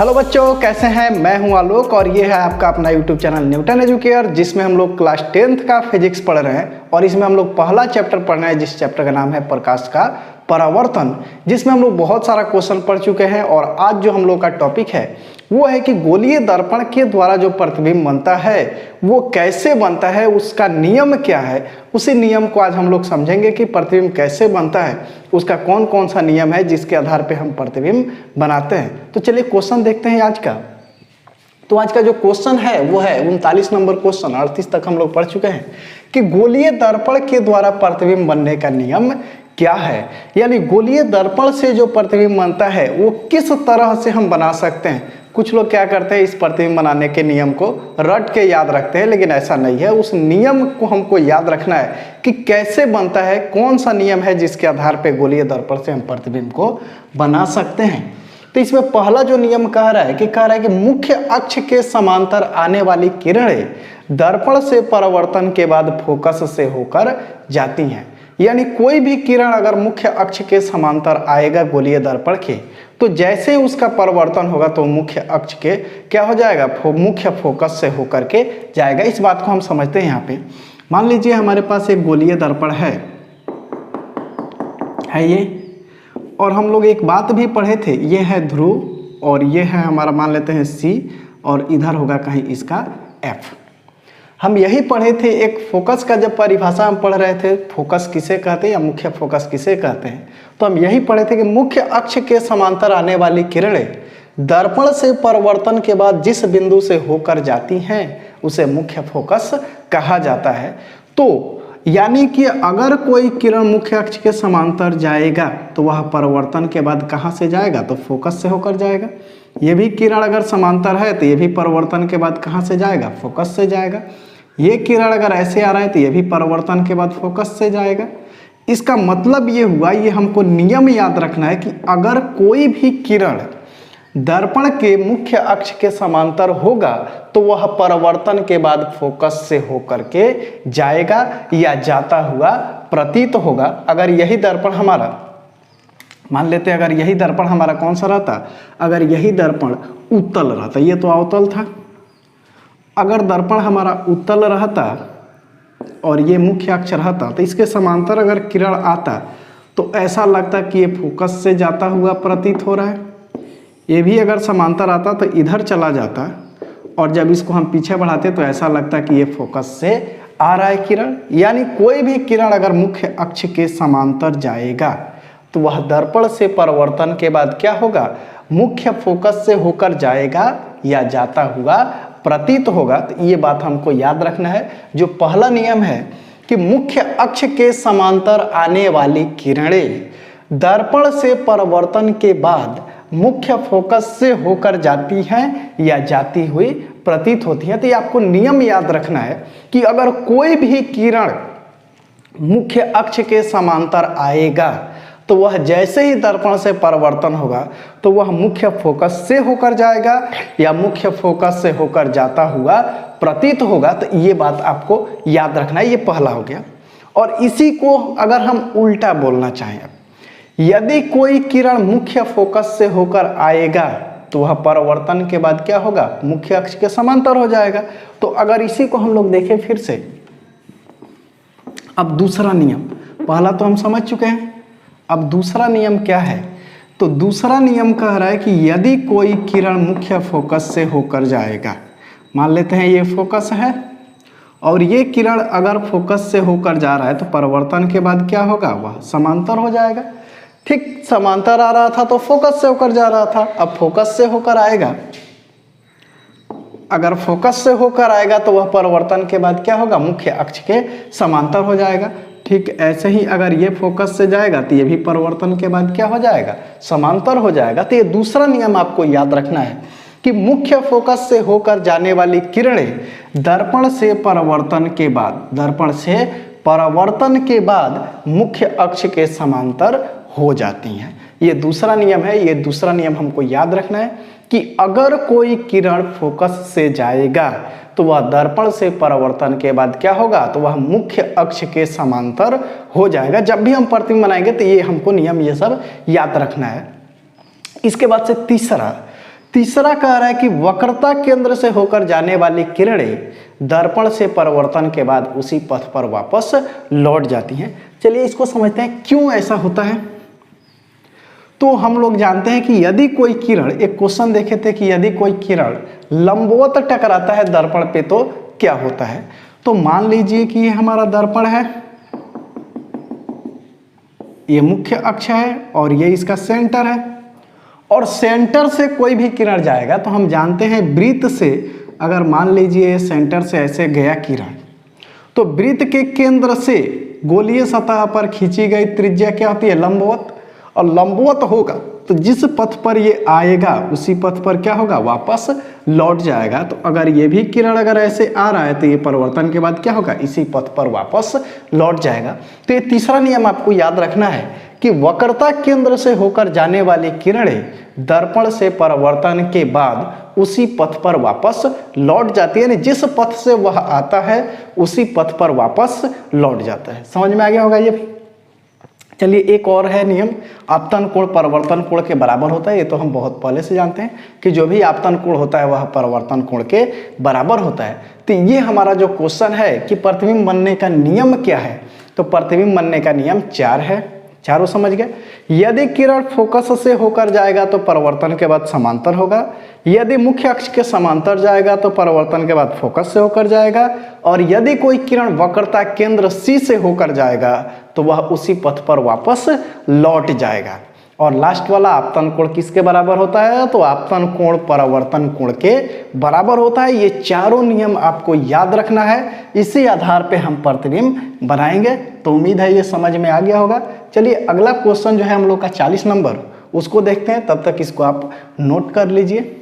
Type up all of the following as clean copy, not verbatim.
Hello बच्चों, कैसे हैं? मैं हूं आलोक और ये है आपका अपना यूट्यूब चैनल न्यूटन एजुकेयर, जिसमें हम लोग क्लास 10th का फिजिक्स पढ़ रहे हैं। और इसमें हम लोग पहला चैप्टर पढ़ रहे हैं, जिस चैप्टर का नाम है प्रकाश का परावर्तन, जिसमें हम लोग बहुत सारा क्वेश्चन पढ़ चुके हैं। और आज जो हम लोग का टॉपिक है वो है कि गोलीय दर्पण के द्वारा जो प्रतिबिंब बनता है वो कैसे बनता है, उसका नियम क्या है। उसी नियम को आज हम लोग समझेंगे कि प्रतिबिंब कैसे बनता है, उसका कौन कौन सा नियम है जिसके आधार पे हम प्रतिबिंब बनाते हैं। तो चलिए क्वेश्चन देखते हैं आज का। तो आज का जो क्वेश्चन है वो है 39 नंबर क्वेश्चन। 38 तक हम लोग पढ़ चुके हैं कि गोलीय दर्पण के द्वारा प्रतिबिंब बनने का नियम क्या है, यानी गोलीय दर्पण से जो प्रतिबिंब बनता है वो किस तरह से हम बना सकते हैं। कुछ लोग क्या करते हैं, इस प्रतिबिंब बनाने के नियम को रट के याद रखते हैं, लेकिन ऐसा नहीं है। उस नियम को हमको याद रखना है कि कैसे बनता है, कौन सा नियम है जिसके आधार पर गोलीय दर्पण से हम प्रतिबिंब को बना सकते हैं। तो इसमें पहला जो नियम कह रहा है कि मुख्य अक्ष के समांतर आने वाली किरणें दर्पण से परावर्तन के बाद फोकस से होकर जाती हैं। यानी कोई भी किरण अगर मुख्य अक्ष के समांतर आएगा गोलीय दर्पण के, तो जैसे उसका परिवर्तन होगा तो मुख्य अक्ष के क्या हो जाएगा, मुख्य फोकस से होकर के जाएगा। इस बात को हम समझते हैं। यहाँ पे मान लीजिए हमारे पास एक गोलीय दर्पण है ये, और हम लोग एक बात भी पढ़े थे, ये है ध्रुव और ये है हमारा, मान लेते हैं C, और इधर होगा कहीं इसका F। हम यही पढ़े थे एक फोकस का, जब परिभाषा हम पढ़ रहे थे फोकस किसे कहते हैं या मुख्य फोकस किसे कहते हैं, तो हम यही पढ़े थे कि मुख्य अक्ष के समांतर आने वाली किरणें दर्पण से परावर्तन के बाद जिस बिंदु से होकर जाती हैं उसे मुख्य फोकस कहा जाता है। तो यानी कि अगर कोई किरण मुख्य अक्ष के समांतर जाएगा तो वह परावर्तन के बाद कहाँ से जाएगा, तो फोकस से होकर जाएगा। ये भी किरण अगर समांतर है तो ये भी परावर्तन के बाद कहाँ से जाएगा, फोकस से जाएगा। ये किरण अगर ऐसे आ रहा है तो ये भी परावर्तन के बाद फोकस से जाएगा। इसका मतलब ये हुआ, ये हमको नियम याद रखना है कि अगर कोई भी किरण दर्पण के मुख्य अक्ष के समांतर होगा तो वह परावर्तन के बाद फोकस से होकर के जाएगा या जाता हुआ प्रतीत होगा। अगर यही दर्पण हमारा, मान लेते हैं अगर यही दर्पण हमारा कौन सा रहता, अगर यही दर्पण उत्तल रहता, ये तो अवतल था, अगर दर्पण हमारा उत्तल रहता और ये मुख्य अक्ष रहता तो इसके समांतर अगर किरण आता तो ऐसा लगता कि ये फोकस से जाता हुआ प्रतीत हो रहा है। ये भी अगर समांतर आता तो इधर चला जाता, और जब इसको हम पीछे बढ़ाते तो ऐसा लगता कि ये फोकस से आ रहा है किरण। यानी कोई भी किरण अगर मुख्य अक्ष के समांतर जाएगा तो वह दर्पण से परावर्तन के बाद क्या होगा, मुख्य फोकस से होकर जाएगा या जाता हुआ प्रतीत होगा। तो ये बात हमको याद रखना है। जो पहला नियम है कि मुख्य अक्ष के समांतर आने वाली किरणें दर्पण से परावर्तन के बाद मुख्य फोकस से होकर जाती हैं या जाती हुई प्रतीत होती हैं। तो ये आपको नियम याद रखना है कि अगर कोई भी किरण मुख्य अक्ष के समांतर आएगा तो वह जैसे ही दर्पण से परावर्तन होगा तो वह मुख्य फोकस से होकर जाएगा या मुख्य फोकस से होकर जाता हुआ प्रतीत होगा। तो ये बात आपको याद रखना है। ये पहला हो गया। और इसी को अगर हम उल्टा बोलना चाहें, यदि कोई किरण मुख्य फोकस से होकर आएगा तो वह परावर्तन के बाद क्या होगा, मुख्य अक्ष के समांतर हो जाएगा। तो अगर इसी को हम लोग देखें फिर से, अब दूसरा नियम, पहला तो हम समझ चुके हैं, अब दूसरा नियम क्या है। तो दूसरा नियम कह रहा है कि यदि कोई किरण मुख्य फोकस से होकर जाएगा, मान लेते हैं ये फोकस है और ये किरण अगर फोकस से होकर जा रहा है तो परावर्तन के बाद क्या होगा, वह समांतर हो जाएगा। ठीक, समांतर आ रहा था तो फोकस से होकर जा रहा था, अब फोकस से होकर आएगा, अगर फोकस से होकर आएगा तो वह परावर्तन के बाद क्या होगा, मुख्य अक्ष के समांतर हो जाएगा। ठीक ऐसे ही अगर ये फोकस से जाएगा तो ये भी परावर्तन के बाद क्या हो जाएगा, समांतर हो जाएगा। तो ये दूसरा नियम आपको याद रखना है कि मुख्य फोकस से होकर जाने वाली किरणें दर्पण से परावर्तन के बाद, दर्पण से परावर्तन के बाद मुख्य अक्ष के समांतर हो जाती हैं। ये दूसरा नियम है। ये दूसरा नियम हमको याद रखना है कि अगर कोई किरण फोकस से जाएगा तो वह दर्पण से परावर्तन के बाद क्या होगा, तो वह मुख्य अक्ष के समांतर हो जाएगा। जब भी हम प्रतिबिंब बनाएंगे तो ये हमको नियम ये सब याद रखना है। इसके बाद से तीसरा कह रहा है कि वक्रता केंद्र से होकर जाने वाली किरणें दर्पण से परावर्तन के बाद उसी पथ पर वापस लौट जाती हैं। चलिए इसको समझते हैं क्यों ऐसा होता है। तो हम लोग जानते हैं कि यदि कोई किरण, एक क्वेश्चन देखे थे कि यदि कोई किरण लंबवत टकराता है दर्पण पे तो क्या होता है। तो मान लीजिए कि ये हमारा दर्पण है, ये मुख्य अक्ष है और ये इसका सेंटर है, और सेंटर से कोई भी किरण जाएगा तो हम जानते हैं वृत्त से, अगर मान लीजिए सेंटर से ऐसे गया किरण, तो वृत्त के केंद्र से गोलीय सतह पर खींची गई त्रिज्या क्या होती है, लंबवत। और लंबवत होगा तो जिस पथ पर ये आएगा उसी पथ पर क्या होगा, वापस लौट जाएगा। तो अगर ये भी किरण अगर ऐसे आ रहा है तो ये परिवर्तन के बाद क्या होगा, इसी पथ पर वापस लौट जाएगा। तो ये तीसरा नियम आपको याद रखना है कि वक्रता केंद्र से होकर जाने वाली किरणें दर्पण से परावर्तन के बाद उसी पथ पर वापस लौट जाती है, यानी जिस पथ से वह आता है उसी पथ पर वापस लौट जाता है। समझ में आ गया होगा ये भी। चलिए एक और है नियम, आपतन कोण परावर्तन कोण के बराबर होता है। ये तो हम बहुत पहले से जानते हैं कि जो भी आपतन कोण होता है वह परावर्तन कोण के बराबर होता है। तो ये हमारा जो क्वेश्चन है कि प्रतिबिंब बनने का नियम क्या है, तो प्रतिबिंब बनने का नियम 4 है। चारों समझ गए। यदि किरण फोकस से होकर जाएगा तो परावर्तन के बाद समांतर होगा, यदि मुख्य अक्ष के समांतर जाएगा तो परावर्तन के बाद फोकस से होकर जाएगा, और यदि कोई किरण वक्रता केंद्र C से होकर जाएगा तो वह उसी पथ पर वापस लौट जाएगा। और लास्ट वाला आपतन कोण किसके बराबर होता है, तो आपतन कोण परावर्तन कोण के बराबर होता है। ये चारों नियम आपको याद रखना है, इसी आधार पे हम प्रतिबिंब बनाएंगे। तो उम्मीद है ये समझ में आ गया होगा। चलिए अगला क्वेश्चन जो है हम लोग का 40 नंबर, उसको देखते हैं। तब तक इसको आप नोट कर लीजिए।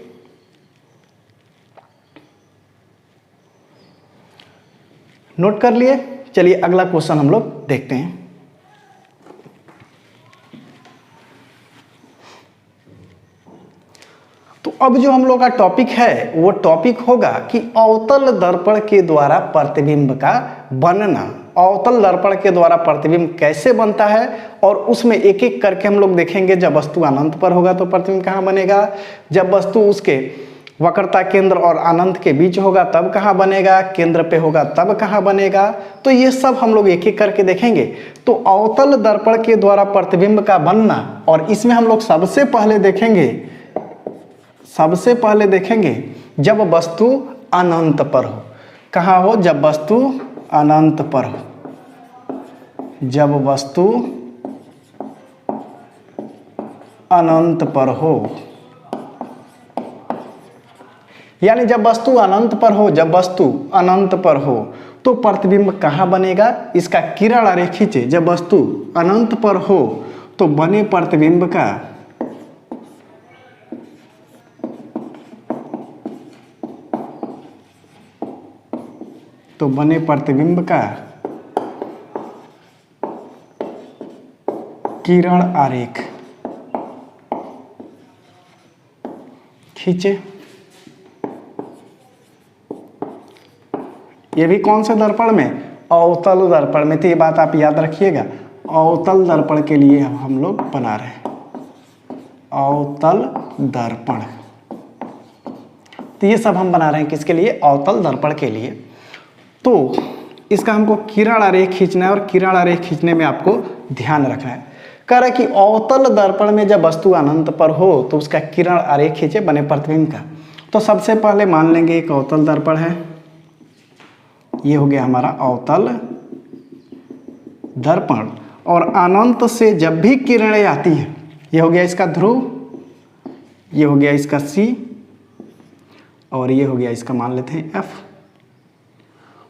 नोट कर लिए। चलिए अगला क्वेश्चन हम लोग देखते हैं। तो अब जो हम लोग का टॉपिक है वो टॉपिक होगा कि अवतल दर्पण के द्वारा प्रतिबिंब का बनना। अवतल दर्पण के द्वारा प्रतिबिंब कैसे बनता है और उसमें एक एक करके हम लोग देखेंगे। जब वस्तु अनंत पर होगा तो प्रतिबिंब कहाँ बनेगा, जब वस्तु उसके वक्रता केंद्र और अनंत के बीच होगा तब कहाँ बनेगा, केंद्र पे होगा तब कहाँ बनेगा। तो ये सब हम लोग एक एक करके देखेंगे। तो अवतल दर्पण के द्वारा प्रतिबिंब का बनना, और इसमें हम लोग सबसे पहले देखेंगे जब वस्तु अनंत पर हो। कहाँ हो, जब वस्तु अनंत पर हो। जब वस्तु अनंत पर हो, यानी जब वस्तु अनंत पर हो, जब वस्तु अनंत पर हो तो प्रतिबिंब कहाँ बनेगा, इसका किरण आरेख खींचे। जब वस्तु अनंत पर हो तो बने प्रतिबिंब का किरण आरेख खींचे। ये भी कौन से दर्पण में, अवतल दर्पण में। तो ये बात आप याद रखिएगा, अवतल दर्पण के लिए हम लोग बना रहे हैं, अवतल दर्पण। तो ये सब हम बना रहे हैं किसके लिए, अवतल दर्पण के लिए। तो इसका हमको किरण आरेख खींचना है, और किरण आरेख खींचने में आपको ध्यान रखना है। कह रहा है कि अवतल दर्पण में जब वस्तु अनंत पर हो तो उसका किरण आरेख खींचे बने प्रतिबिंब का। तो सबसे पहले मान लेंगे एक अवतल दर्पण है, ये हो गया हमारा अवतल दर्पण। और अनंत से जब भी किरणें आती हैं, ये हो गया इसका ध्रुव, ये हो गया इसका C, और ये हो गया इसका मान लेते हैं F।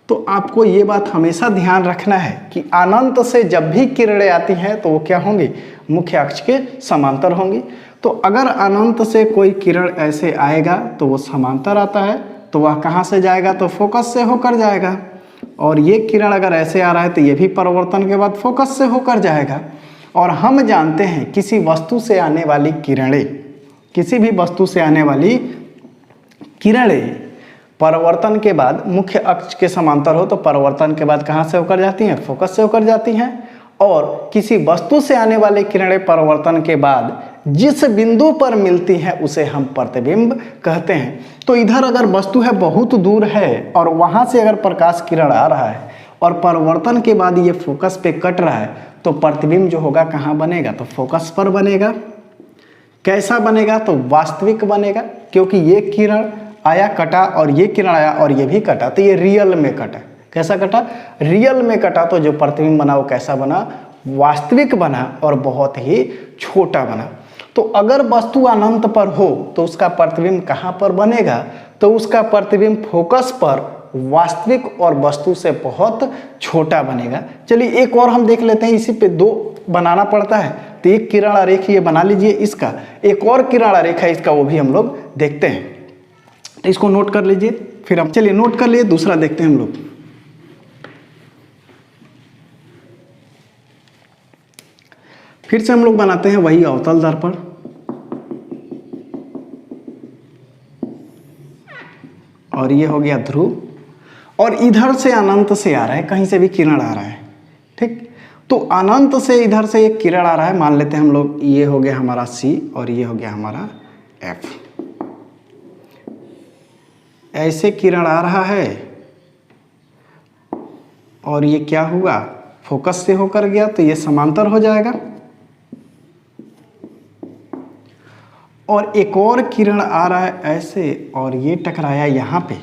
तो आपको ये बात हमेशा ध्यान रखना है कि अनंत से जब भी किरणें आती हैं तो वो क्या होंगी, मुख्य अक्ष के समांतर होंगी। तो अगर अनंत से कोई किरण ऐसे आएगा तो वो समांतर आता है, तो वह कहाँ से जाएगा, तो फोकस से होकर जाएगा। और ये किरण अगर ऐसे आ रहा है तो ये भी परावर्तन के बाद फोकस से होकर जाएगा। और हम जानते हैं किसी वस्तु से आने वाली किरणें, किसी भी वस्तु से आने वाली किरणें परावर्तन के बाद मुख्य अक्ष के समांतर हो तो परावर्तन के बाद कहाँ से होकर जाती हैं, फोकस से होकर जाती हैं। और किसी वस्तु से आने वाली किरणें परावर्तन के बाद जिस बिंदु पर मिलती है उसे हम प्रतिबिंब कहते हैं। तो इधर अगर वस्तु है बहुत दूर है और वहाँ से अगर प्रकाश किरण आ रहा है और परावर्तन के बाद ये फोकस पे कट रहा है तो प्रतिबिंब जो होगा कहाँ बनेगा, तो फोकस पर बनेगा। कैसा बनेगा, तो वास्तविक बनेगा, क्योंकि ये किरण आया कटा और ये किरण आया और ये भी कटा, तो ये रियल में कटा। कैसा कटा, रियल में कटा, तो जो प्रतिबिंब बना वो कैसा बना, वास्तविक बना और बहुत ही छोटा बना। तो अगर वस्तु अनंत पर हो तो उसका प्रतिबिंब कहाँ पर बनेगा, तो उसका प्रतिबिंब फोकस पर वास्तविक और वस्तु से बहुत छोटा बनेगा। चलिए एक और हम देख लेते हैं, इसी पे दो बनाना पड़ता है, तो एक किरण आरेख ये बना लीजिए इसका, एक और किरण आरेख है इसका, वो भी हम लोग देखते हैं। तो इसको नोट कर लीजिए, फिर हम चलिए नोट कर लिए, दूसरा देखते हैं हम लोग। फिर से हम लोग बनाते हैं वही अवतल दर्पण, और ये हो गया ध्रुव, और इधर से अनंत से आ रहा है, कहीं से भी किरण आ रहा है, ठीक। तो अनंत से इधर से एक किरण आ रहा है, मान लेते हैं हम लोग, ये हो गया हमारा C और ये हो गया हमारा F। ऐसे किरण आ रहा है और ये क्या हुआ, फोकस से होकर गया, तो ये समांतर हो जाएगा। और एक और किरण आ रहा है ऐसे और ये टकराया यहाँ पे,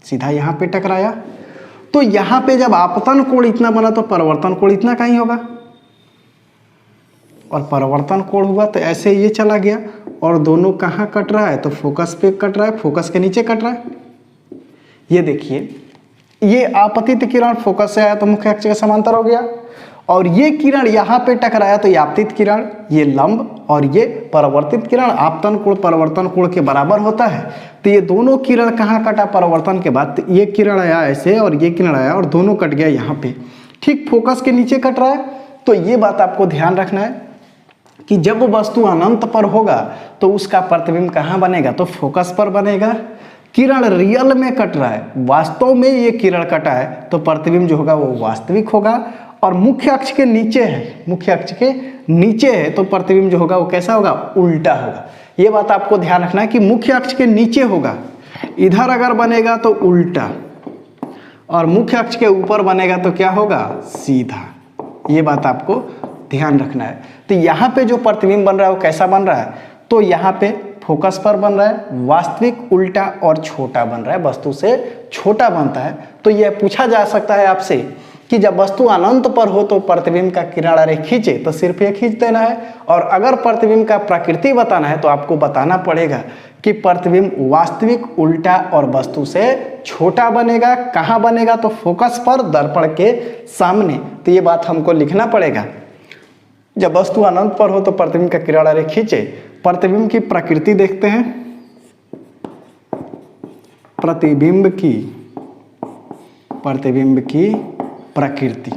सीधा यहाँ पे टकराया, तो यहाँ पे जब आपतन कोण इतना बना तो परावर्तन कोण इतना का ही होगा, और परावर्तन कोण हुआ तो ऐसे ये चला गया, और दोनों कहाँ कट रहा है, तो फोकस पे कट रहा है, फोकस के नीचे कट रहा है। ये देखिए, ये आपतित किरण फोकस से आया तो मुख्य अक्ष के समांतर हो गया, और ये किरण यहाँ पे टकराया तो ये आपतित किरण, ये लंब, और ये परावर्तित किरण आपतन कोण परावर्तन कोण के बराबर होता है। तो ये दोनों किरण कहाँ कटा, परावर्तन के बाद, तो ये किरण आया ऐसे और ये किरण आया और दोनों कट गया यहाँ पे, ठीक फोकस के नीचे कट रहा है। तो ये बात आपको ध्यान रखना है कि जब वस्तु अनंत पर होगा तो उसका प्रतिबिंब कहाँ बनेगा, तो फोकस पर बनेगा। किरण रियल में कट रहा है, वास्तव में ये किरण कटा है, तो प्रतिबिंब जो होगा वो वास्तविक होगा। और मुख्य अक्ष के नीचे है, मुख्य अक्ष के नीचे है, तो प्रतिबिंब जो होगा वो कैसा होगा, उल्टा होगा। ये बात आपको ध्यान रखना है कि मुख्य अक्ष के नीचे होगा, इधर अगर बनेगा तो उल्टा, और मुख्य अक्ष के ऊपर बनेगा तो क्या होगा, सीधा। ये बात आपको ध्यान रखना है। तो यहाँ पे जो प्रतिबिंब बन रहा है वो कैसा बन रहा है, तो यहाँ पे फोकस पर बन रहा है, वास्तविक उल्टा और छोटा बन रहा है, वस्तु से छोटा बनता है। तो यह पूछा जा सकता है आपसे कि जब वस्तु अनंत पर हो तो प्रतिबिंब का किरण आरेख खींचे, तो सिर्फ ये खींच देना है, और अगर प्रतिबिंब का प्रकृति बताना है तो आपको बताना पड़ेगा कि प्रतिबिंब वास्तविक उल्टा और वस्तु से छोटा बनेगा। कहाँ बनेगा, तो फोकस पर, दर्पण के सामने। तो ये बात हमको लिखना पड़ेगा, जब वस्तु अनंत पर हो तो प्रतिबिंब का किरण आरेख खींचे। प्रतिबिंब की प्रकृति देखते हैं, प्रतिबिंब की प्रकृति,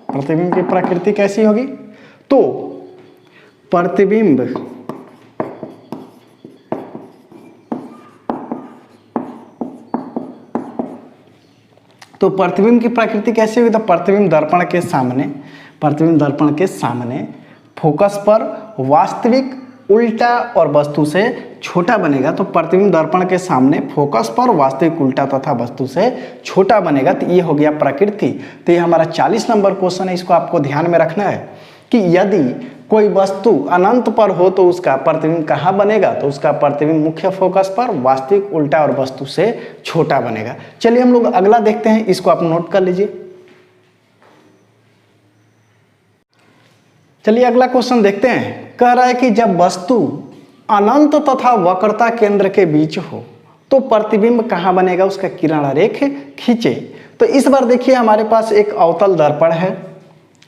प्रतिबिंब की प्रकृति कैसी होगी, तो प्रतिबिंब की प्रकृति कैसी होगी, तो प्रतिबिंब दर्पण के सामने, प्रतिबिंब दर्पण के सामने फोकस पर वास्तविक उल्टा और वस्तु से छोटा बनेगा। तो प्रतिबिंब दर्पण के सामने फोकस पर वास्तविक उल्टा तथा वस्तु से छोटा बनेगा। तो ये हो गया प्रकृति। तो ये हमारा 40 नंबर क्वेश्चन है, इसको आपको ध्यान में रखना है कि यदि कोई वस्तु अनंत पर हो तो उसका प्रतिबिंब कहाँ बनेगा, तो उसका प्रतिबिंब मुख्य फोकस पर वास्तविक उल्टा और वस्तु से छोटा बनेगा। चलिए हम लोग अगला देखते हैं, इसको आप नोट कर लीजिए। चलिए अगला क्वेश्चन देखते हैं। कह रहा है कि जब वस्तु अनंत तथा वक्रता केंद्र के बीच हो तो प्रतिबिंब कहाँ बनेगा, उसका किरण आरेख खींचे। तो इस बार देखिए हमारे पास एक अवतल दर्पण है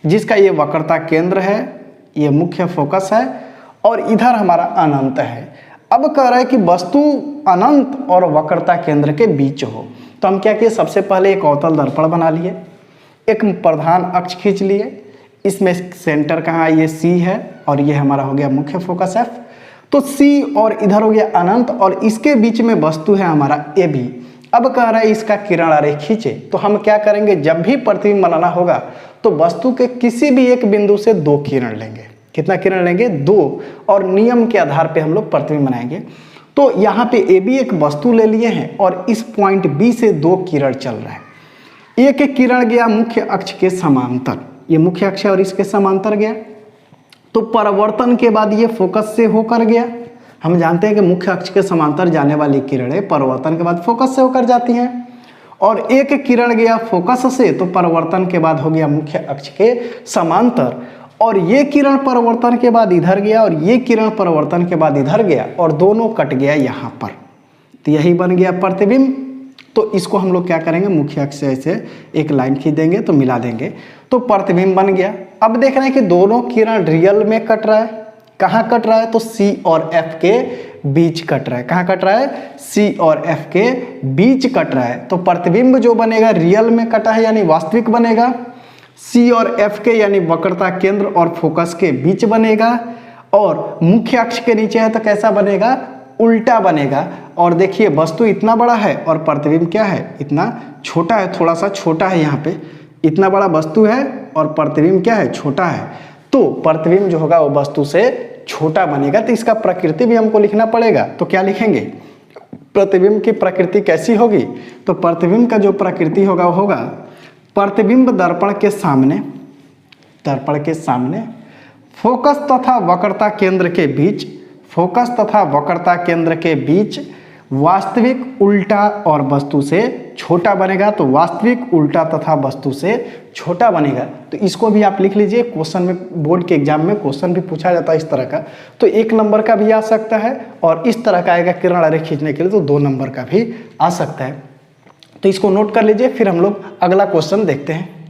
जिसका ये वक्रता केंद्र है, ये मुख्य फोकस है, और इधर हमारा अनंत है। अब कह रहा है कि वस्तु अनंत और वक्रता केंद्र के बीच हो। तो हम क्या किए, सबसे पहले एक अवतल दर्पण बना लिए, एक प्रधान अक्ष खींच लिए, इसमें सेंटर कहाँ, ये C है और ये हमारा हो गया मुख्य फोकस F। तो C और इधर हो गया अनंत, और इसके बीच में वस्तु है हमारा AB। अब कह रहा है इसका किरण आरेख खींचे। तो हम क्या करेंगे, जब भी प्रतिबिंब बनाना होगा तो वस्तु के किसी भी एक बिंदु से 2 किरण लेंगे। कितना किरण लेंगे, 2, और नियम के आधार पे हम लोग प्रतिबिंब बनाएंगे। तो यहाँ पे ए बी एक वस्तु ले लिए हैं और इस पॉइंट बी से 2 किरण चल रहा है। एक किरण गया मुख्य अक्ष के समांतर, ये मुख्य अक्ष है और इसके समांतर गया, तो परिवर्तन के बाद ये फोकस से होकर गया। हम जानते हैं कि मुख्य अक्ष के समांतर जाने वाली किरणें परिवर्तन के बाद फोकस से होकर जाती हैं। और एक किरण गया फोकस से, तो परिवर्तन के बाद हो गया मुख्य अक्ष के समांतर, और ये किरण परिवर्तन के बाद इधर गया और ये किरण परिवर्तन के बाद इधर गया और दोनों कट गया यहाँ पर, तो यही बन गया प्रतिबिंब। तो इसको हम लोग क्या करेंगे, मुख्य अक्ष से ऐसे एक लाइन खींच देंगे तो मिला देंगे, तो प्रतिबिंब बन गया। अब देख रहे हैं कि दोनों किरण रियल में कट रहा है। कहाँ कट रहा है, तो सी और एफ के बीच कट रहा है। कहाँ कट रहा है, सी और एफ के बीच कट रहा है। तो प्रतिबिंब जो बनेगा रियल में कटा है यानी वास्तविक बनेगा, सी और एफ के यानी वक्रता केंद्र और फोकस के बीच बनेगा, और मुख्य अक्ष के नीचे है तो कैसा बनेगा, उल्टा बनेगा। और देखिए वस्तु इतना बड़ा है और प्रतिबिंब क्या है, इतना छोटा है, थोड़ा सा छोटा है। यहाँ पे इतना बड़ा वस्तु है और प्रतिबिंब क्या है, छोटा है। तो प्रतिबिंब जो होगा वो वस्तु से छोटा बनेगा। तो इसका प्रकृति भी हमको लिखना पड़ेगा। तो क्या लिखेंगे, प्रतिबिंब की प्रकृति कैसी होगी, तो प्रतिबिंब का जो प्रकृति होगा वो होगा प्रतिबिंब दर्पण के सामने, दर्पण के सामने फोकस तथा वक्रता केंद्र के बीच, फोकस तथा वक्रता केंद्र के बीच वास्तविक उल्टा और वस्तु से छोटा बनेगा। तो वास्तविक उल्टा तथा वस्तु से छोटा बनेगा। तो इसको भी आप लिख लीजिए, क्वेश्चन में, बोर्ड के एग्जाम में क्वेश्चन भी पूछा जाता है इस तरह का। तो 1 नंबर का भी आ सकता है और इस तरह का आएगा किरण आरेख खींचने के लिए तो 2 नंबर का भी आ सकता है। तो इसको नोट कर लीजिए, फिर हम लोग अगला क्वेश्चन देखते हैं।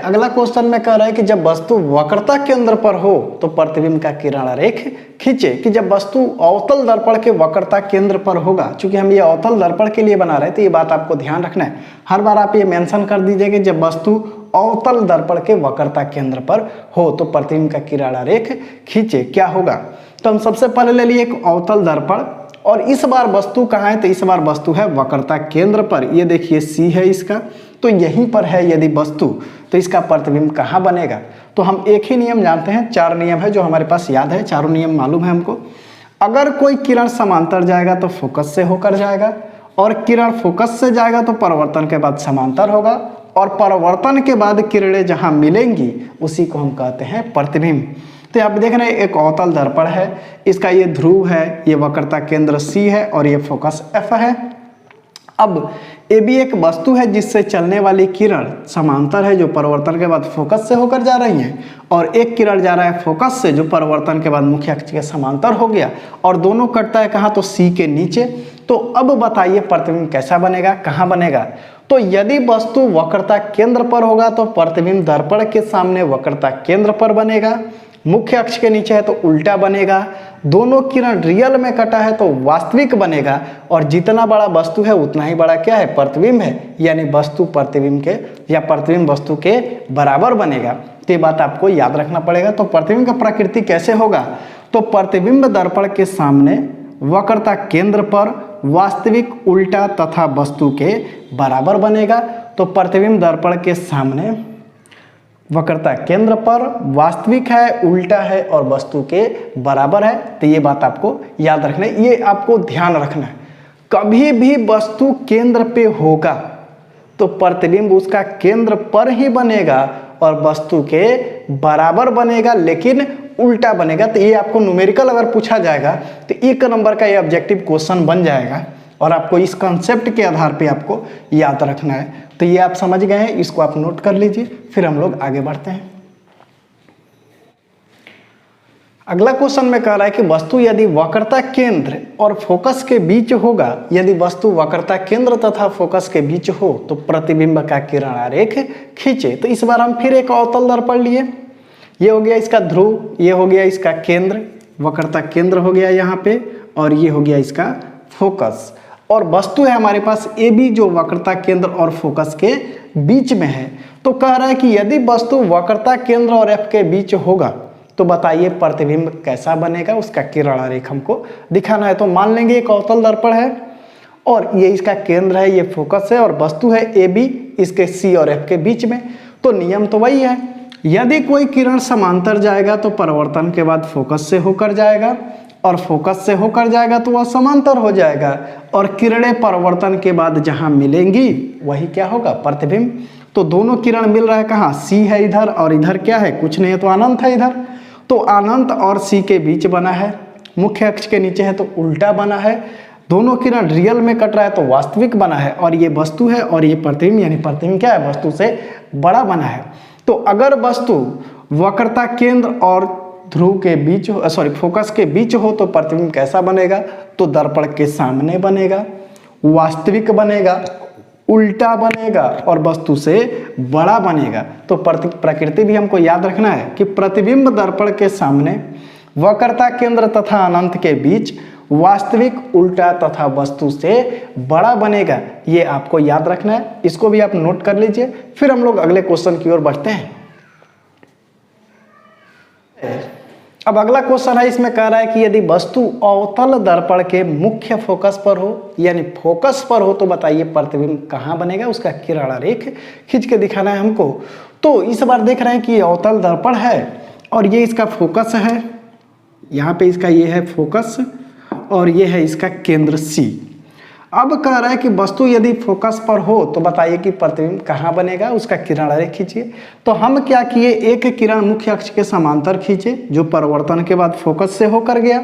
अगला क्वेश्चन में कह रहा है कि जब वस्तु वक्रता केंद्र पर हो तो प्रतिबिंब का किरण आरेख खींचे। कि जब वस्तु अवतल दर्पण के वक्रता केंद्र पर होगा, चूंकि हम ये अवतल दर्पण के लिए बना रहे हैं तो ये बात आपको ध्यान रखना है। हर बार आप ये मेंशन कर दीजिए कि जब वस्तु अवतल दर्पण के वक्रता केंद्र पर हो तो प्रतिबिंब का किरण आरेख खींचे। क्या होगा, तो हम सबसे पहले ले लिए एक अवतल दर्पण, और इस बार वस्तु कहाँ है, तो इस बार वस्तु है वक्रता केंद्र पर। ये देखिए सी है इसका, तो यहीं पर है यदि वस्तु, तो इसका प्रतिबिंब कहाँ बनेगा। तो हम एक ही नियम जानते हैं, 4 नियम है जो हमारे पास याद है, चारों नियम मालूम है हमको। अगर कोई किरण समांतर जाएगा तो फोकस से होकर जाएगा, और किरण फोकस से जाएगा तो परिवर्तन के बाद समांतर होगा, और परिवर्तन के बाद किरणें जहाँ मिलेंगी उसी को हम कहते हैं प्रतिबिंब। तो आप देख रहे हैं एक अवतल दर्पण है, इसका ये ध्रुव है, ये वक्रता केंद्र सी है और ये फोकस एफ है। अब ए भी एक वस्तु है जिससे चलने वाली किरण समांतर है जो परिवर्तन के बाद फोकस से होकर जा रही है, और एक किरण जा रहा है फोकस से जो परिवर्तन के बाद मुख्य अक्ष के समांतर हो गया, और दोनों कटता है कहाँ, तो सी के नीचे। तो अब बताइए प्रतिबिंब कैसा बनेगा, कहाँ बनेगा। तो यदि वस्तु वक्रता केंद्र पर होगा तो प्रतिबिंब दर्पण के सामने वक्रता केंद्र पर बनेगा, मुख्य अक्ष के नीचे है तो उल्टा बनेगा, दोनों किरण रियल में कटा है तो वास्तविक बनेगा, और जितना बड़ा वस्तु है उतना ही बड़ा क्या है, प्रतिबिंब है, यानी वस्तु प्रतिबिंब के या प्रतिबिंब वस्तु के बराबर बनेगा। तो ये बात आपको याद रखना पड़ेगा। तो प्रतिबिंब का प्रकृति कैसे होगा, तो प्रतिबिंब दर्पण के सामने वक्रता केंद्र पर वास्तविक उल्टा तथा वस्तु के बराबर बनेगा। तो प्रतिबिंब दर्पण के सामने वक्रता केंद्र पर वास्तविक है, उल्टा है और वस्तु के बराबर है। तो ये बात आपको याद रखना है, ये आपको ध्यान रखना है। कभी भी वस्तु केंद्र पे होगा तो प्रतिबिंब उसका केंद्र पर ही बनेगा और वस्तु के बराबर बनेगा, लेकिन उल्टा बनेगा। तो ये आपको न्यूमेरिकल अगर पूछा जाएगा तो 1 नंबर का ये ऑब्जेक्टिव क्वेश्चन बन जाएगा, और आपको इस कॉन्सेप्ट के आधार पे आपको याद रखना है। तो ये आप समझ गए हैं, इसको आप नोट कर लीजिए, फिर हम लोग आगे बढ़ते हैं। अगला क्वेश्चन में कह रहा है कि वस्तु यदि वक्रता केंद्र और फोकस के बीच होगा, यदि वस्तु वक्रता केंद्र तथा फोकस के बीच हो तो प्रतिबिंब का किरण आरेख खींचे। तो इस बार हम फिर एक अवतल दर्पण लिए, ये हो गया इसका ध्रुव, ये हो गया इसका केंद्र, वक्रता केंद्र हो गया यहाँ पे, और ये हो गया इसका फोकस, और वस्तु है हमारे पास ए बी जो वक्रता केंद्र और फोकस के बीच में है। तो कह रहा है कि यदि वस्तु वक्रता केंद्र और एफ के बीच होगा तो बताइए प्रतिबिंब कैसा बनेगा, उसका किरण आरेख हमको दिखाना है। तो मान लेंगे एक अवतल दर्पण है और ये इसका केंद्र है, ये फोकस है और वस्तु है ए बी इसके सी और एफ के बीच में। तो नियम तो वही है, यदि कोई किरण समांतर जाएगा तो परावर्तन के बाद फोकस से होकर जाएगा और फोकस से होकर जाएगा तो वह समांतर हो जाएगा और किरणें परावर्तन के बाद जहां मिलेंगी वही क्या होगा, प्रतिबिंब। तो दोनों किरण मिल रहा है कहाँ, सी है इधर और इधर क्या है, कुछ नहीं है तो अनंत है इधर। तो अनंत और सी के बीच बना है, मुख्य अक्ष के नीचे है तो उल्टा बना है। दोनों किरण रियल में कट रहा है तो वास्तविक बना है और ये वस्तु है और ये प्रतिबिंब, यानी प्रतिबिंब क्या है, वस्तु से बड़ा बना है। तो अगर वस्तु वक्रता केंद्र और ध्रुव के बीच फोकस के बीच हो तो प्रतिबिंब कैसा बनेगा, तो दर्पण के सामने बनेगा, वास्तविक बनेगा, उल्टा बनेगा और वस्तु से बड़ा बनेगा। तो प्रकृति भी हमको याद रखना है कि प्रतिबिंब दर्पण के सामने, वक्रता केंद्र तथा अनंत के बीच, वास्तविक, उल्टा तथा वस्तु से बड़ा बनेगा। ये आपको याद रखना है, इसको भी आप नोट कर लीजिए। फिर हम लोग अगले क्वेश्चन की ओर बढ़ते हैं। अब अगला क्वेश्चन है, इसमें कह रहा है कि यदि वस्तु अवतल दर्पण के मुख्य फोकस पर हो, यानी फोकस पर हो, तो बताइए प्रतिबिंब कहाँ बनेगा, उसका किरण आरेख खींच के दिखाना है हमको। तो इस बार देख रहे हैं कि ये अवतल दर्पण है और ये इसका फोकस है, यहाँ पे इसका ये है फोकस और ये है इसका केंद्र सी। अब कह रहा है कि वस्तु यदि फोकस पर हो तो बताइए कि प्रतिबिंब कहाँ बनेगा, उसका किरण आरेख खींचिए। तो हम क्या किए, एक किरण मुख्य अक्ष के समांतर खींचे जो परावर्तन के बाद फोकस से होकर गया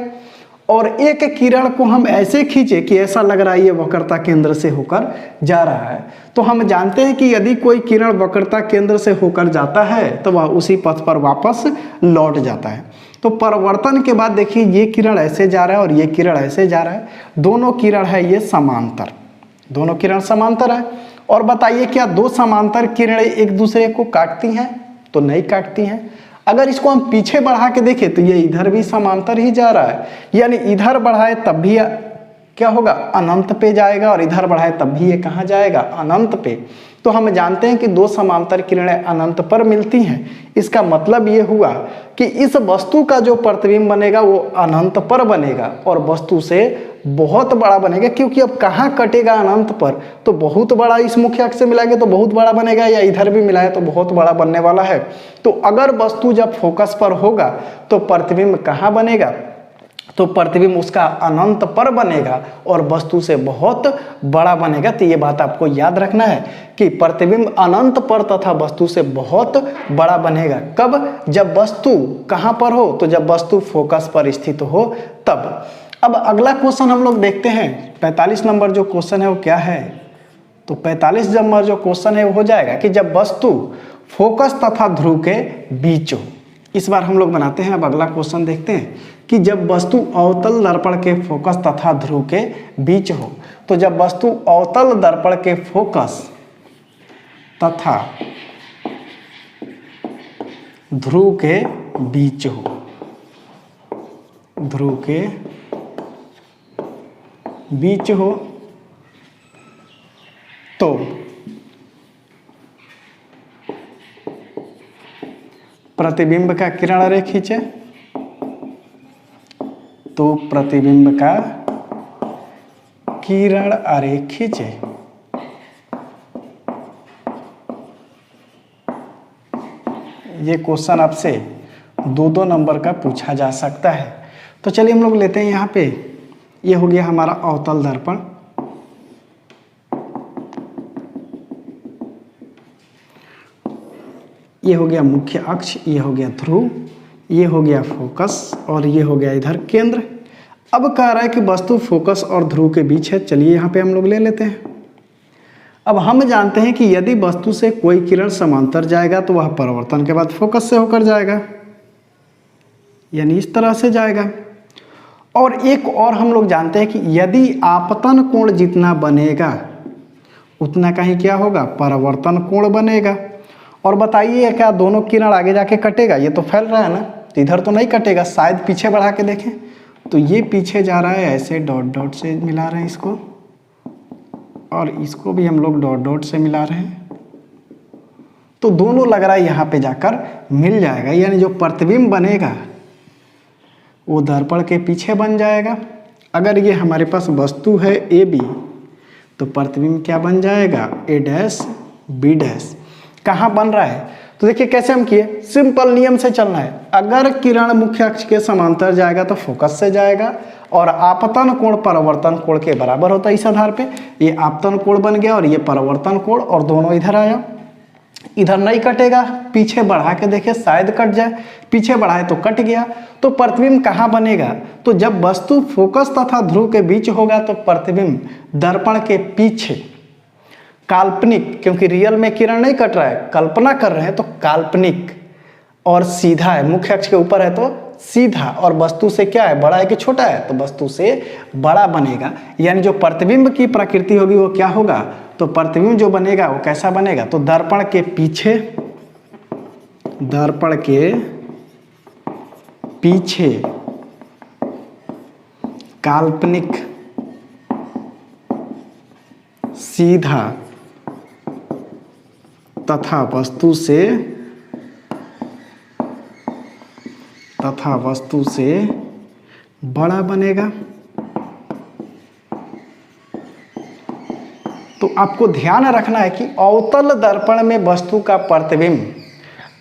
और एक किरण को हम ऐसे खींचे कि ऐसा लग रहा है ये वक्रता केंद्र से होकर जा रहा है। तो हम जानते हैं कि यदि कोई किरण वक्रता केंद्र से होकर जाता है तो वह उसी पथ पर वापस लौट जाता है। तो परावर्तन के बाद देखिए ये किरण ऐसे जा रहा है और ये किरण ऐसे जा रहा है, दोनों किरण है ये समांतर, दोनों किरण समांतर है। और बताइए क्या दो समांतर किरणें एक दूसरे को काटती हैं, तो नहीं काटती हैं। अगर इसको हम पीछे बढ़ा के देखें तो ये इधर भी समांतर ही जा रहा है, यानी इधर बढ़ाए तब भी क्या होगा, अनंत पे जाएगा और इधर बढ़ाए तब भी ये कहाँ जाएगा, अनंत पे। तो हम जानते हैं कि दो समांतर किरणें अनंत पर मिलती हैं। इसका मतलब ये हुआ कि इस वस्तु का जो प्रतिबिंब बनेगा वो अनंत पर बनेगा और वस्तु से बहुत बड़ा बनेगा, क्योंकि अब कहाँ कटेगा अनंत पर, तो बहुत बड़ा इस मुख्य अक्ष से मिलाएंगे तो बहुत बड़ा बनेगा, या इधर भी मिलाए तो बहुत बड़ा बनने वाला है। तो अगर वस्तु जब फोकस पर होगा तो प्रतिबिंब कहाँ बनेगा, तो प्रतिबिंब उसका अनंत पर बनेगा और वस्तु से बहुत बड़ा बनेगा। तो ये बात आपको याद रखना है कि प्रतिबिंब अनंत पर तथा वस्तु से बहुत बड़ा बनेगा। कब, जब वस्तु कहाँ पर हो, तो जब वस्तु फोकस पर स्थित हो तब। अब अगला क्वेश्चन हम लोग देखते हैं, 45 नंबर जो क्वेश्चन है वो क्या है, तो 45 नंबर जो क्वेश्चन है वो हो जाएगा कि जब वस्तु फोकस तथा ध्रुव के बीच हो। इस बार हम लोग बनाते हैं, अब अगला क्वेश्चन देखते हैं कि जब वस्तु अवतल दर्पण के फोकस तथा ध्रुव के बीच हो। तो जब वस्तु अवतल दर्पण के फोकस तथा ध्रुव के बीच हो, ध्रुव के बीच हो तो प्रतिबिंब का किरण आरेख खींचे, तो प्रतिबिंब का किरण आरेख खींचे। ये क्वेश्चन आपसे 2-2 नंबर का पूछा जा सकता है। तो चलिए हम लोग लेते हैं यहाँ पे, ये हो गया हमारा अवतल दर्पण, ये हो गया मुख्य अक्ष, ये हो गया ध्रुव, ये हो गया फोकस और ये हो गया इधर केंद्र। अब कह रहा है कि वस्तु फोकस और ध्रुव के बीच है। चलिए यहाँ पे हम लोग ले लेते हैं। अब हम जानते हैं कि यदि वस्तु से कोई किरण समांतर जाएगा तो वह परावर्तन के बाद फोकस से होकर जाएगा, यानी इस तरह से जाएगा। और एक और हम लोग जानते हैं कि यदि आपतन कोण जितना बनेगा उतना का ही क्या होगा, परावर्तन कोण बनेगा। और बताइए क्या दोनों किरण आगे जाके कटेगा, ये तो फैल रहा है ना, तो इधर तो नहीं कटेगा, शायद पीछे बढ़ा के देखें तो ये पीछे जा रहा है, ऐसे डॉट डॉट से मिला रहे हैं इसको, और इसको भी हम लोग डॉट डॉट से मिला रहे हैं। तो दोनों लग रहा है यहाँ पे जाकर मिल जाएगा, यानी जो प्रतिबिंब बनेगा वो दर्पण के पीछे बन जाएगा। अगर ये हमारे पास वस्तु है ए बी, तो प्रतिबिंब क्या बन जाएगा, ए डैश बी डैश। कहाँ बन रहा है, तो देखिए कैसे हम किए, सिंपल नियम से चलना है। अगर किरण मुख्य अक्ष के समांतर जाएगा तो फोकस से जाएगा, और आपतन कोण परावर्तन कोण के बराबर होता है इस आधार पे। ये आपतन कोण बन गया और ये परावर्तन कोण, और दोनों इधर आया, इधर नहीं कटेगा, पीछे बढ़ा के देखे शायद कट जाए, पीछे बढ़ाए तो कट गया। तो प्रतिबिंब कहाँ बनेगा, तो जब वस्तु फोकस तथा ध्रुव के बीच होगा तो प्रतिबिंब दर्पण के पीछे काल्पनिक, क्योंकि रियल में किरण नहीं कट रहा है, कल्पना कर रहे हैं तो काल्पनिक, और सीधा है, मुख्य अक्ष के ऊपर है तो सीधा, और वस्तु से क्या है, बड़ा है कि छोटा है, तो वस्तु से बड़ा बनेगा। यानी जो प्रतिबिंब की प्रकृति होगी वो क्या होगा, तो प्रतिबिंब जो बनेगा वो कैसा बनेगा, तो दर्पण के पीछे काल्पनिक, सीधा तथा वस्तु से बड़ा बनेगा। तो आपको ध्यान रखना है कि अवतल दर्पण में वस्तु का प्रतिबिंब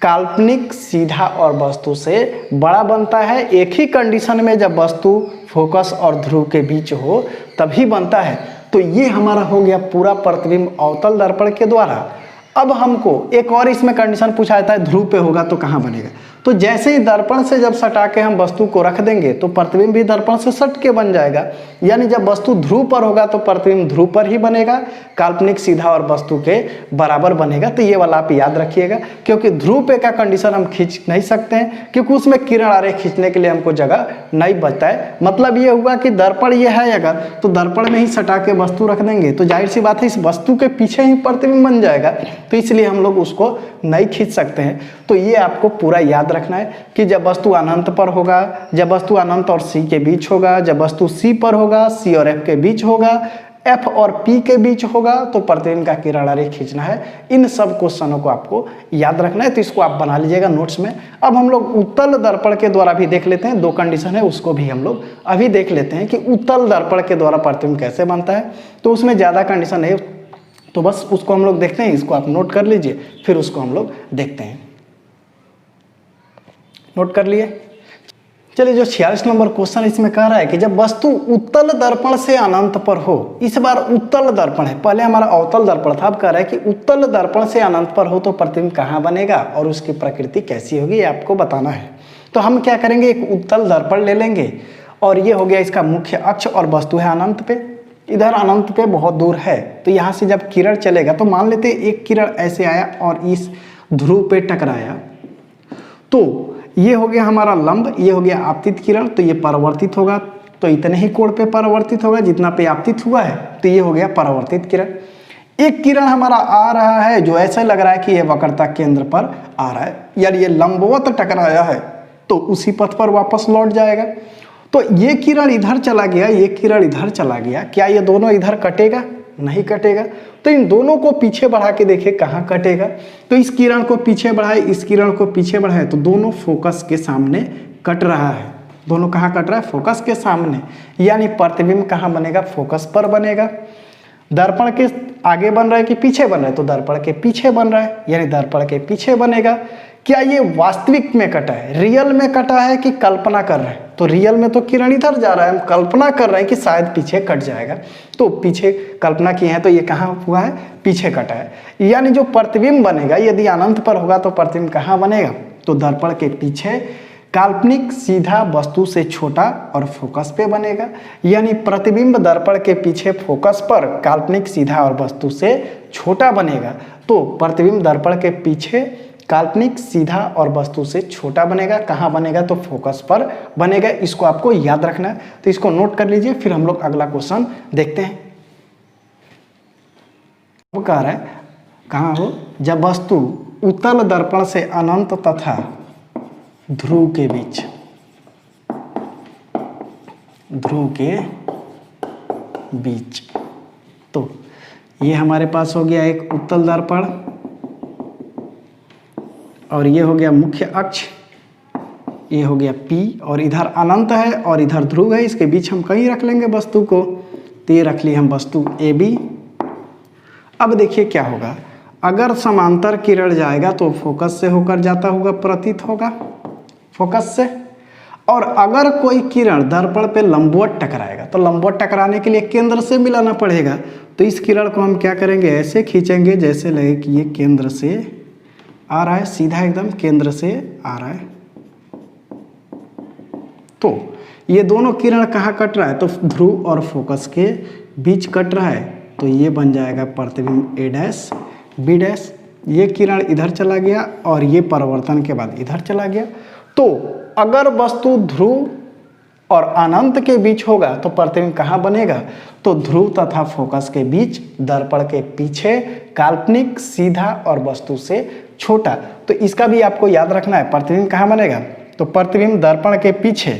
काल्पनिक, सीधा और वस्तु से बड़ा बनता है। एक ही कंडीशन में, जब वस्तु फोकस और ध्रुव के बीच हो तभी बनता है। तो ये हमारा हो गया पूरा प्रतिबिंब अवतल दर्पण के द्वारा। अब हमको एक और इसमें कंडीशन पूछा जाता है, ध्रुव पे होगा तो कहाँ बनेगा। तो जैसे ही दर्पण से जब सटा के हम वस्तु को रख देंगे तो प्रतिबिंब भी दर्पण से सट के बन जाएगा। यानी जब वस्तु ध्रुव पर होगा तो प्रतिबिंब ध्रुव पर ही बनेगा, काल्पनिक, सीधा और वस्तु के बराबर बनेगा। तो ये वाला आप याद रखिएगा, क्योंकि ध्रुव पे का कंडीशन हम खींच नहीं सकते हैं, क्योंकि उसमें किरण आरेख खींचने के लिए हमको जगह नहीं बचता है। मतलब ये हुआ कि दर्पण ये है अगर, तो दर्पण में ही सटा के वस्तु रख देंगे तो जाहिर सी बात है इस वस्तु के पीछे ही प्रतिबिंब बन जाएगा, तो इसलिए हम लोग उसको नहीं खींच सकते हैं। तो ये आपको पूरा याद रखना है कि जब वस्तु अनंत पर होगा, जब वस्तु अनंत और सी के बीच होगा, जब वस्तु सी पर होगा, सी और एफ के बीच होगा, एफ और पी के बीच होगा, तो प्रतिबिंब का किरण आरेख खींचना है। इन सब क्वेश्चनों को आपको याद रखना है, तो इसको आप बना लीजिएगा नोट्स में। अब हम लोग उत्तल दर्पण के द्वारा भी देख लेते हैं, दो कंडीशन है उसको भी हम लोग अभी देख लेते हैं कि उत्तल दर्पण के द्वारा प्रतिबिंब कैसे बनता है। तो उसमें ज़्यादा कंडीशन है, तो बस उसको हम लोग देखते हैं, इसको आप नोट कर लीजिए, फिर उसको हम लोग देखते हैं। नोट कर लिए, चलिए जो 46 नंबर क्वेश्चन इसमें कह रहा है कि जब वस्तु उत्तल दर्पण से अनंत पर हो, इस बार उत्तल दर्पण है, पहले हमारा अवतल दर्पण था, अब कह रहा है कि उत्तल दर्पण से अनंत पर हो तो प्रतिबिंब कहाँ बनेगा और उसकी प्रकृति कैसी होगी, ये आपको बताना है। तो हम क्या करेंगे, एक उत्तल दर्पण ले लेंगे और ये हो गया इसका मुख्य अक्ष और वस्तु है अनंत पे, इधर अनंत पे बहुत दूर है। तो यहाँ से जब किरण चलेगा तो मान लेते एक किरण ऐसे आया और इस ध्रुव पे टकराया, तो ये हो गया हमारा लंब, ये हो गया आपतित किरण, तो ये परावर्तित होगा, तो इतने ही कोण पे परावर्तित होगा जितना पे आपतित हुआ है, तो ये हो गया परावर्तित किरण। एक किरण हमारा आ रहा है जो ऐसा लग रहा है कि ये वक्रता केंद्र पर आ रहा है, यानी ये लंबवत टकराया है, तो उसी पथ पर वापस लौट जाएगा। तो ये किरण इधर चला गया, ये किरण इधर चला गया, क्या ये दोनों इधर कटेगा, नहीं कटेगा। तो इन दोनों को पीछे बढ़ा के देखें कहाँ कटेगा, तो इस किरण को पीछे बढ़ाए, इस किरण को पीछे बढ़ाए, तो दोनों फोकस के सामने कट रहा है। दोनों कहाँ कट रहा है, फोकस के सामने, यानी प्रतिबिंब कहाँ बनेगा, फोकस पर बनेगा। दर्पण के आगे बन रहा है कि पीछे बन रहा है, तो दर्पण के पीछे बन रहा है, यानी दर्पण के पीछे बनेगा। क्या ये वास्तविक में कटा है, रियल में कटा है कि कल्पना कर रहे हैं, तो रियल में तो किरण इधर जा रहा है, हम कल्पना कर रहे हैं कि शायद पीछे कट जाएगा, तो पीछे कल्पना किए हैं, तो ये कहाँ हुआ है, पीछे कटा है। यानी जो प्रतिबिंब बनेगा यदि अनंत पर होगा तो प्रतिबिंब कहाँ बनेगा, तो दर्पण के पीछे काल्पनिक, सीधा, वस्तु से छोटा और फोकस पे बनेगा। यानी प्रतिबिंब दर्पण के पीछे फोकस पर काल्पनिक, सीधा और वस्तु से छोटा बनेगा। तो प्रतिबिंब दर्पण के पीछे काल्पनिक, सीधा और वस्तु से छोटा बनेगा, कहाँ बनेगा, तो फोकस पर बनेगा। इसको आपको याद रखना है, तो इसको नोट कर लीजिए, फिर हम लोग अगला क्वेश्चन देखते हैं। वो कह रहा है कहाँ हो, जब वस्तु उत्तल दर्पण से अनंत तथा ध्रुव के बीच, तो ये हमारे पास हो गया एक उत्तल दर्पण, और ये हो गया मुख्य अक्ष, ये हो गया P, और इधर अनंत है और इधर ध्रुव है, इसके बीच हम कहीं रख लेंगे वस्तु को, तो ये रख ली हम वस्तु AB। अब देखिए क्या होगा, अगर समांतर किरण जाएगा तो फोकस से होकर जाता होगा, प्रतीत होगा फोकस से, और अगर कोई किरण दर्पण पे लंबवत टकराएगा तो लंबवत टकराने के लिए केंद्र से मिलाना पड़ेगा। तो इस किरण को हम क्या करेंगे, ऐसे खींचेंगे जैसे लगे कि ये केंद्र से आ रहा है, सीधा एकदम केंद्र से आ रहा है। तो ये दोनों किरण कहाँ कट रहा है, तो ध्रुव और फोकस के बीच कट रहा है, तो ये बन जाएगा प्रतिबिंब A डैश B डैश। ये किरण इधर चला गया और ये परावर्तन के बाद इधर चला गया। तो अगर वस्तु ध्रुव और अनंत के बीच होगा तो प्रतिबिंब कहाँ बनेगा, तो ध्रुव तथा फोकस के बीच, दर्पण के पीछे, काल्पनिक, सीधा और वस्तु से छोटा। तो इसका भी आपको याद रखना है, प्रतिबिंब कहाँ बनेगा, तो प्रतिबिंब दर्पण के पीछे,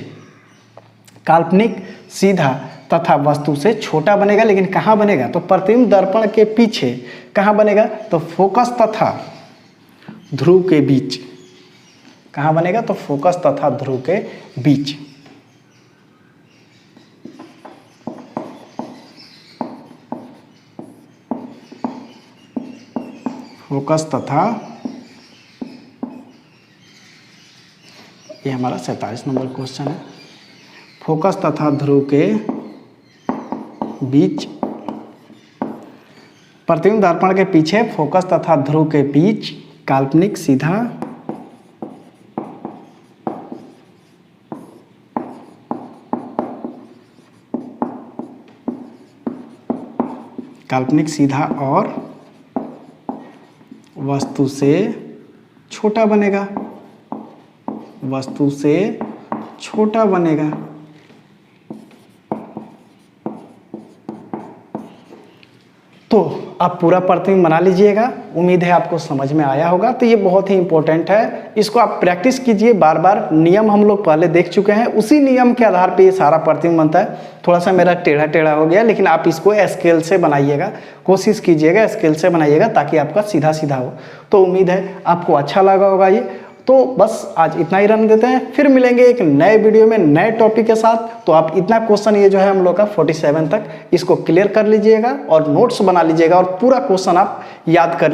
काल्पनिक, सीधा तथा वस्तु से छोटा बनेगा। लेकिन कहाँ बनेगा, तो प्रतिबिंब दर्पण के पीछे कहाँ बनेगा, तो फोकस तथा ध्रुव के बीच। कहाँ बनेगा, तो फोकस तथा ध्रुव के बीच। फोकस तथा, ये हमारा 47 नंबर क्वेश्चन है, फोकस तथा ध्रुव के बीच, प्रतिबिंब दर्पण के पीछे, फोकस तथा ध्रुव के बीच, काल्पनिक, सीधा, काल्पनिक, सीधा और वस्तु से छोटा बनेगा, वस्तु से छोटा बनेगा। तो आप पूरा प्रतिबिंब बना लीजिएगा, उम्मीद है आपको समझ में आया होगा। तो ये बहुत ही इंपॉर्टेंट है, इसको आप प्रैक्टिस कीजिए बार बार। नियम हम लोग पहले देख चुके हैं, उसी नियम के आधार पे ये सारा प्रतिबिंब बनता है। थोड़ा सा मेरा टेढ़ा टेढ़ा हो गया, लेकिन आप इसको स्केल से बनाइएगा, कोशिश कीजिएगा स्केल से बनाइएगा ताकि आपका सीधा सीधा हो। तो उम्मीद है आपको अच्छा लगा होगा ये। तो बस आज इतना ही रहने देते हैं, फिर मिलेंगे एक नए वीडियो में नए टॉपिक के साथ। तो आप इतना क्वेश्चन ये जो है हम लोग का 47 तक, इसको क्लियर कर लीजिएगा और नोट्स बना लीजिएगा और पूरा क्वेश्चन आप याद कर